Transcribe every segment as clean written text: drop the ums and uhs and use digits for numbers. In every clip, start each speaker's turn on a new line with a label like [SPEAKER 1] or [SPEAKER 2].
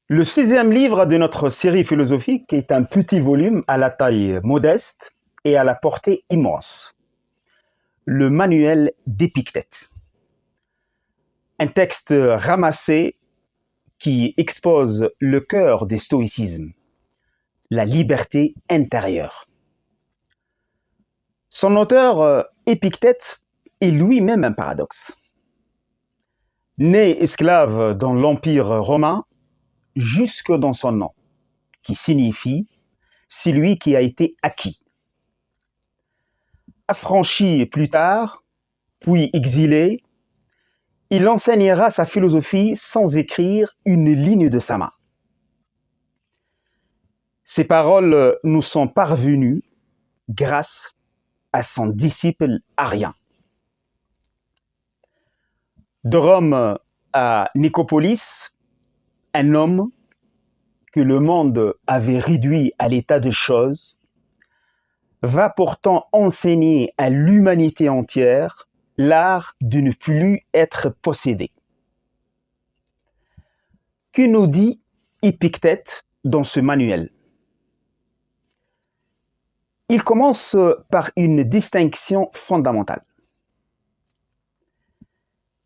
[SPEAKER 1] Le sixième livre de notre série philosophique est un petit volume à la taille modeste et à la portée immense. Le manuel d'Épictète. Un texte ramassé qui expose le cœur du stoïcisme, la liberté intérieure. Son auteur, Épictète, est lui-même un paradoxe. Né esclave dans l'Empire romain, jusque dans son nom, qui signifie « celui qui a été acquis ». Affranchi plus tard, puis exilé, il enseignera sa philosophie sans écrire une ligne de sa main. Ces paroles nous sont parvenues grâce à son disciple Arien. De Rome à Nicopolis, un homme que le monde avait réduit à l'état de choses va pourtant enseigner à l'humanité entière l'art de ne plus être possédé. Que nous dit Épictète dans ce manuel? Il commence par une distinction fondamentale.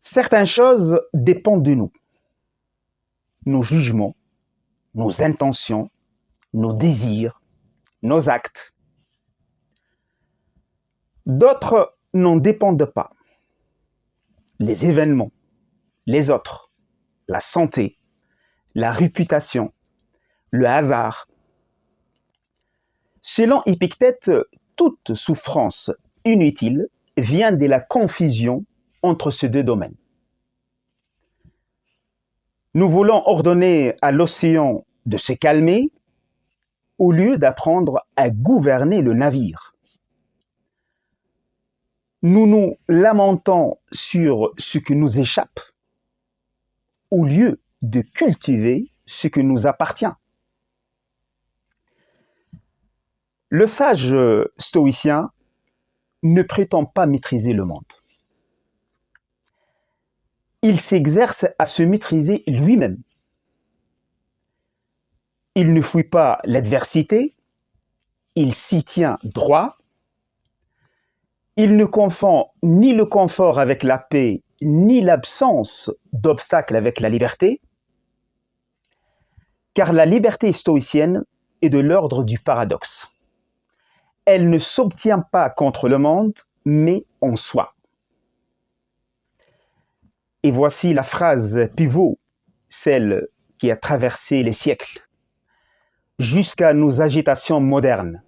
[SPEAKER 1] Certaines choses dépendent de nous. Nos jugements, nos intentions, nos désirs, nos actes. D'autres n'en dépendent pas. Les événements, les autres, la santé, la réputation, le hasard. Selon Épictète, toute souffrance inutile vient de la confusion entre ces deux domaines. Nous voulons ordonner à l'océan de se calmer au lieu d'apprendre à gouverner le navire. Nous nous lamentons sur ce qui nous échappe au lieu de cultiver ce qui nous appartient. Le sage stoïcien ne prétend pas maîtriser le monde. Il s'exerce à se maîtriser lui-même. Il ne fuit pas l'adversité, il s'y tient droit. Il ne confond ni le confort avec la paix, ni l'absence d'obstacles avec la liberté, car la liberté stoïcienne est de l'ordre du paradoxe. Elle ne s'obtient pas contre le monde, mais en soi. Et voici la phrase pivot, celle qui a traversé les siècles, jusqu'à nos agitations modernes.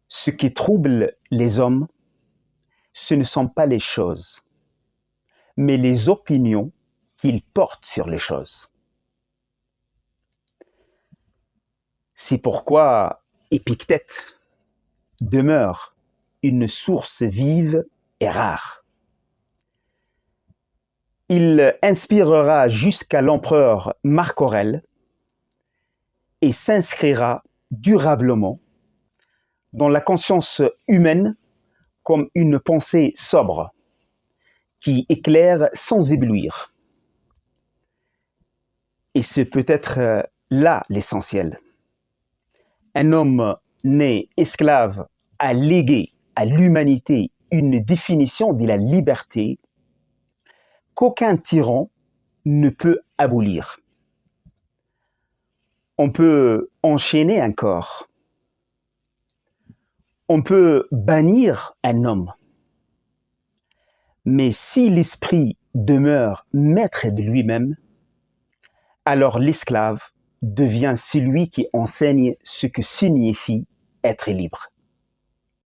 [SPEAKER 1] Ce qui trouble les hommes, ce ne sont pas les choses, mais les opinions qu'ils portent sur les choses. C'est pourquoi Épictète demeure une source vive et rare. Il inspirera jusqu'à l'empereur Marc Aurèle et s'inscrira durablement dans la conscience humaine comme une pensée sobre qui éclaire sans éblouir. Et c'est peut-être là l'essentiel. Un homme né esclave a légué à l'humanité une définition de la liberté qu'aucun tyran ne peut abolir. On peut enchaîner un corps. On peut bannir un homme. Mais si l'esprit demeure maître de lui-même, alors l'esclave devient celui qui enseigne ce que signifie être libre.